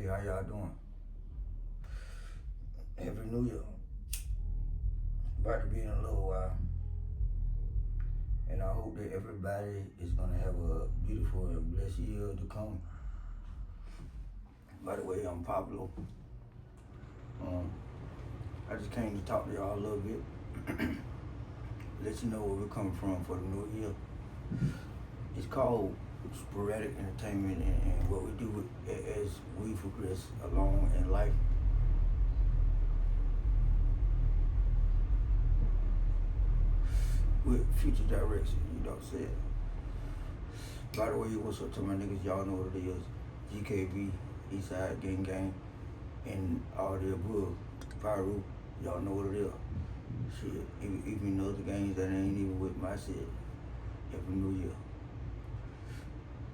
Hey, how y'all doing? Happy New Year. About to be in a little while. And I hope that everybody is going to have a beautiful and blessed year to come. By the way, I'm Pablo. I just came to talk to y'all a little bit. Let you know where we're coming from for the new year. It's called sporadic entertainment, and what we do as we progress along in life. With future direction, you know what I'm saying? By the way, what's up to my niggas? Y'all know what it is. GKB, Eastside Gang Gang, and all the above. Pyro, y'all know what it is. Shit, even those games that ain't even with my shit. Happy New Year.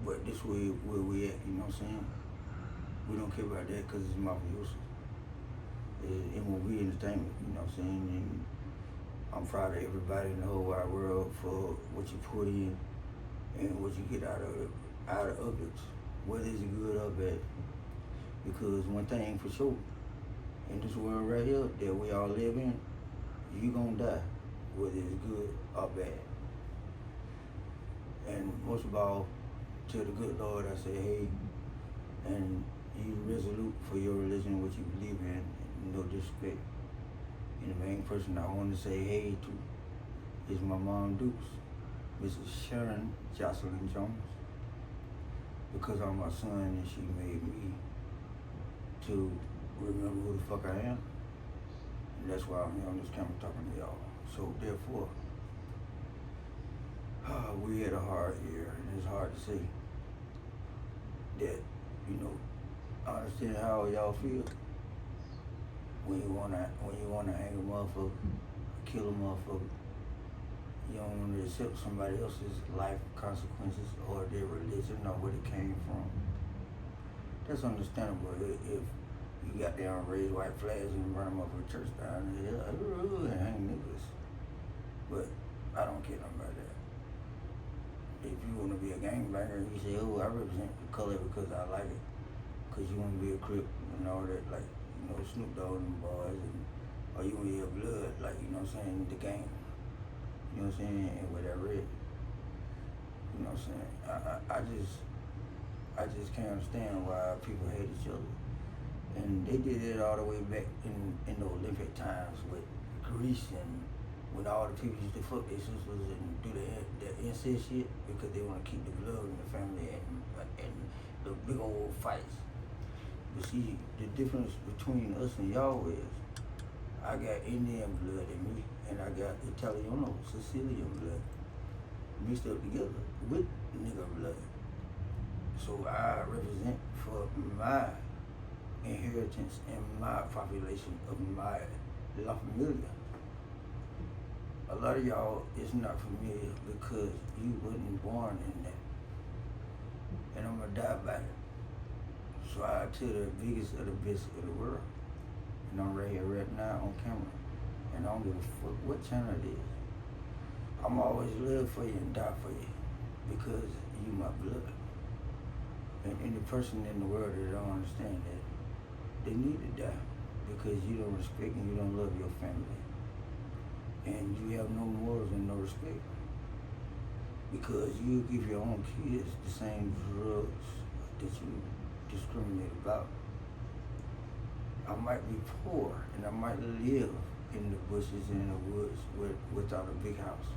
But this way where we at, you know what I'm saying? We don't care about that because it's mafioso. It's MOV entertainment, you know what I'm saying? And I'm proud of everybody in the whole wide world for what you put in and what you get out of it, whether it's good or bad. Because one thing for sure, in this world right here that we all live in, you gonna die, whether it's good or bad. And most of all, to the good Lord, I say, hey, and you resolute for your religion, what you believe in, and no disrespect. And the main person I want to say hey to is my mom Dukes, Mrs. Sharon Jocelyn Jones, because I'm my son and she made me to remember who the fuck I am. And that's why I'm here on this camera talking to y'all. So therefore, we had a hard year, and it's hard to say that, I understand how y'all feel when you wanna hang a motherfucker, kill a motherfucker. You don't want to accept somebody else's life consequences or their religion or where it came from. That's understandable if you got down raise white flags and burn them up for church down there and hang niggas. But I don't care nothing about that. If you want to be a gangbanger, you say, oh, I represent the color because I like it. Because you want to be a Crip and all that, like, Snoop Dogg and the boys, or you want to be a blood, like, the gang. You know what I'm saying? And with that red. You know what I'm saying? I just can't understand why people hate each other. And they did it all the way back in the Olympic times with Greece, and when all the people used to fuck their sisters and do the incest shit because they want to keep the blood in the family and the big old fights. But see, the difference between us and y'all is I got Indian blood in me and I got Italiano, Sicilian blood mixed up together with nigga blood. So I represent for my inheritance and my population of my La Familia. A lot of y'all is not familiar because you wasn't born in that. And I'm gonna die by it. So I tell the biggest of the best of the world. And I'm right here right now on camera. And I don't give a fuck what channel it is. I'm always live for you and die for you because you my blood. And any person in the world that don't understand that, they need to die because you don't respect and you don't love your family. And you have no morals and no respect because you give your own kids the same drugs that you discriminate about. I might be poor and I might live in the bushes and in the woods without a big house,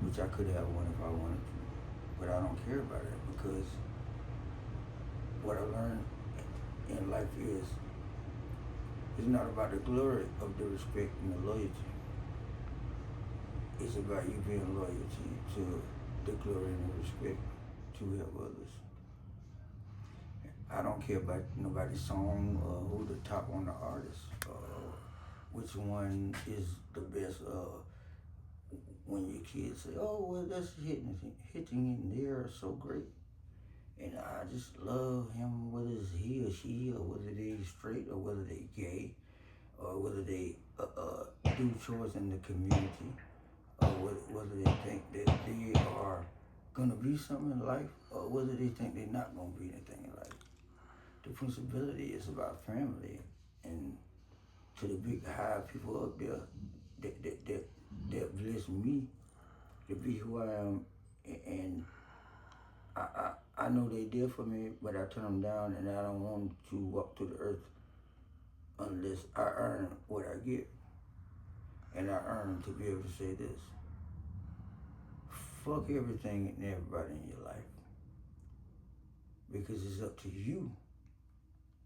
which I could have one if I wanted to, but I don't care about it because what I learned in life is it's not about the glory of the respect and the loyalty. It's about you being loyal to the glory and the respect to help others. I don't care about nobody's song or who the top one the artist, which one is the best. When your kids say, "Oh, well, that's hitting in there so great," and I just love him, whether it's he or she, or whether they straight, or whether they gay, or whether they do chores in the community, or whether they think that they are gonna be something in life, or whether they think they're not gonna be anything in life. The principality is about family, and to the big high people up there that bless me to be who I am, and I know they did for me, but I turn them down, and I don't want to walk through the earth unless I earn what I get, and I earn to be able to say this: fuck everything and everybody in your life, because it's up to you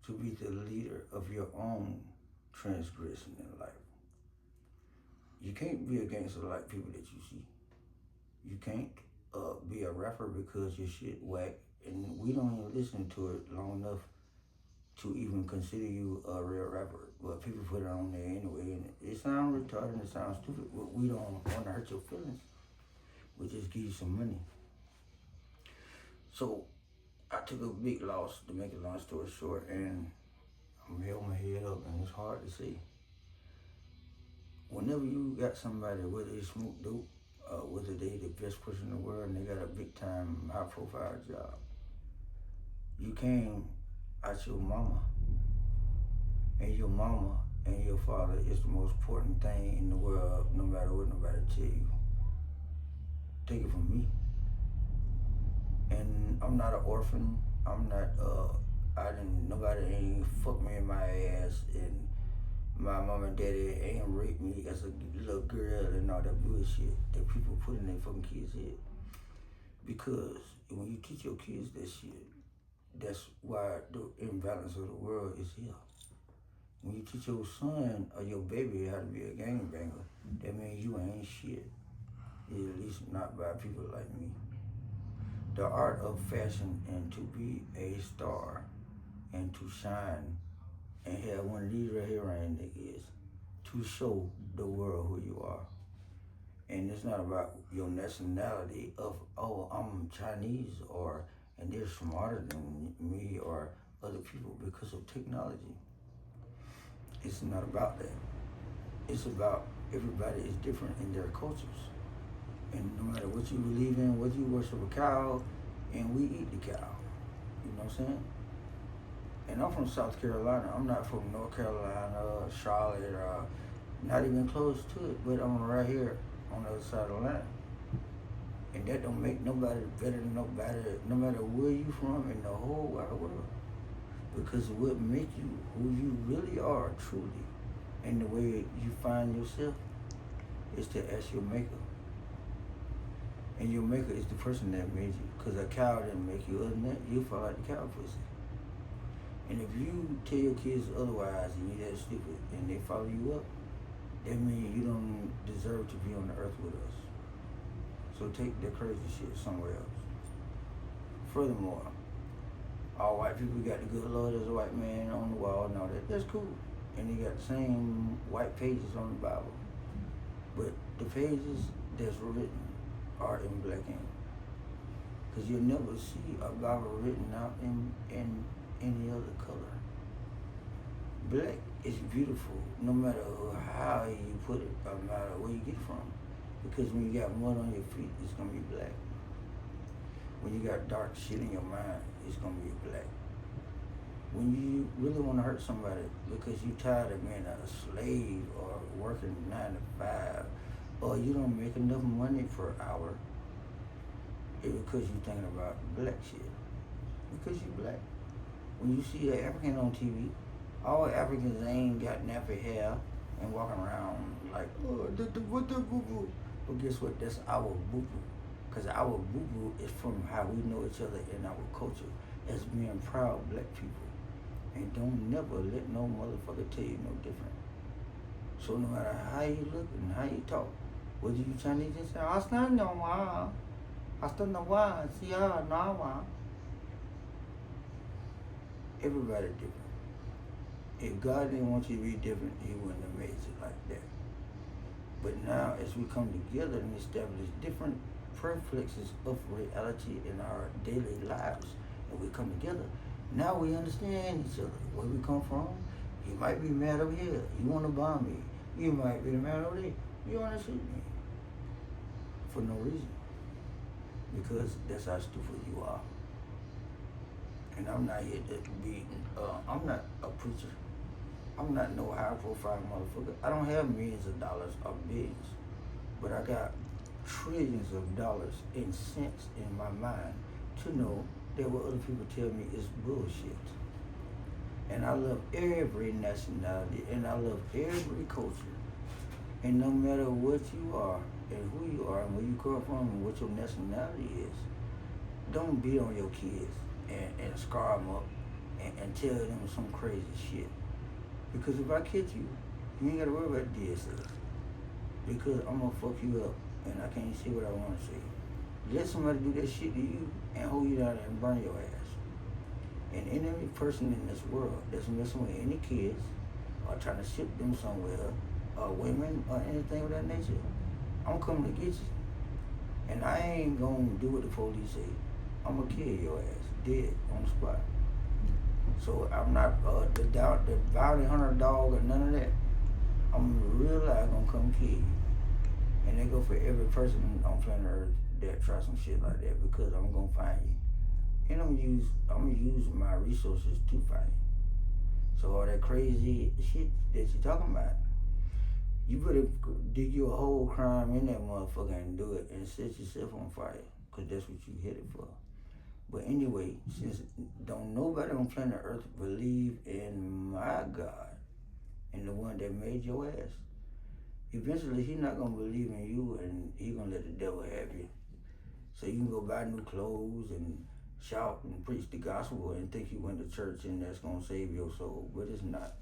to be the leader of your own transgression in life. You can't be a gangster like people that you see. You can't be a rapper because your shit whack, and we don't even listen to it long enough to even consider you a real rapper. But people put it on there anyway, and it sounds retarded and it sounds stupid, but we don't want to hurt your feelings. We just give you some money. So I took a big loss, to make a long story short, and I'm held my head up, and it's hard to see. Whenever you got somebody, whether they smoke dope, whether they the best person in the world and they got a big time, high profile job, you came out your mama, and your mama and your father is the most important thing in the world, no matter what nobody tell you. Take it from me. And I'm not an orphan. I'm not, nobody ain't fuck me in my ass, and my mom and daddy ain't raped me as a little girl and all that bullshit that people put in their fucking kids' head. Because when you teach your kids that shit, that's why the imbalance of the world is here. When you teach your son or your baby how to be a gangbanger, that means you ain't shit. At least not by people like me. The art of fashion and to be a star and to shine and have one of these right here right niggas to show the world who you are. And it's not about your nationality of, oh, I'm Chinese, and they're smarter than me or other people because of technology. It's not about that. It's about everybody is different in their cultures. And no matter what you believe in, whether you worship a cow, and we eat the cow. You know what I'm saying? And I'm from South Carolina. I'm not from North Carolina or Charlotte or not even close to it, but I'm right here on the other side of the line. And that don't make nobody better than nobody, no matter where you from in the whole wide world. Because what makes you who you really are truly, and the way you find yourself, is to ask your maker. And your maker is the person that made you. Because a cow didn't make you. Other than that, you fall like the cow pussy. And if you tell your kids otherwise and you're that stupid and they follow you up, that means you don't deserve to be on the earth with us. So take that crazy shit somewhere else. Furthermore, all white people got the good Lord as a white man on the wall and all that. That's cool. And they got the same white pages on the Bible. But the pages that's written are in black ink. Because you'll never see a Bible written out in any other color. Black is beautiful, no matter how you put it, no matter where you get it from. Because when you got mud on your feet, it's gonna be black. When you got dark shit in your mind, it's gonna be black. When you really wanna hurt somebody because you tired of being a slave or working 9 to 5, or you don't make enough money per hour, it's because you're thinking about black shit. Because you black. When you see an African on TV, all Africans ain't got nappy hair and walking around like, oh, what the boo-boo. But guess what? That's our boo-boo. Because our boo-boo is from how we know each other in our culture as being proud black people. And don't never let no motherfucker tell you no different. So no matter how you look and how you talk, whether you Chinese and say, I stand no one. See, everybody different. If God didn't want you to be different, he wouldn't have made you like that. But now, as we come together and establish different prefixes of reality in our daily lives, and we come together, now we understand each other. Where we come from, you might be mad over here. You want to bomb me. You might be mad over there. You want to shoot me. For no reason. Because that's how stupid you are. And I'm not here to be, I'm not a preacher. I'm not no high profile motherfucker. I don't have millions of dollars or billions, but I got trillions of dollars in cents in my mind to know that what other people tell me is bullshit. And I love every nationality and I love every culture. And no matter what you are and who you are and where you come from and what your nationality is, don't beat on your kids and scar them up and tell them some crazy shit. Because if I catch you, you ain't gotta worry about DSS. Because I'm gonna fuck you up and I can't say what I wanna say. Let somebody do that shit to you and hold you down and burn your ass. And any person in this world that's messing with any kids or trying to ship them somewhere, or women or anything of that nature, I'm coming to get you. And I ain't gonna do what the police say. I'm gonna kill your ass, dead on the spot. So I'm not the bounty hunter dog or none of that. I'm real life gonna come kill you. And they go for every person on planet Earth that try some shit like that because I'm gonna find you. And I'm gonna use my resources to find you. So all that crazy shit that you're talking about, you better dig you a whole crime in that motherfucker and do it and set yourself on fire, because that's what you headed for. But anyway, since don't nobody on planet Earth believe in my God and the one that made your ass, eventually he not gonna believe in you and he gonna let the devil have you. So you can go buy new clothes and shout and preach the gospel and think you went to church and that's gonna save your soul, but it's not.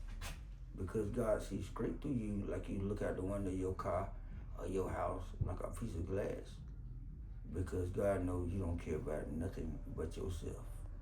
Because God sees straight through you like you look out the window of your car or your house like a piece of glass. Because God knows you don't care about nothing but yourself.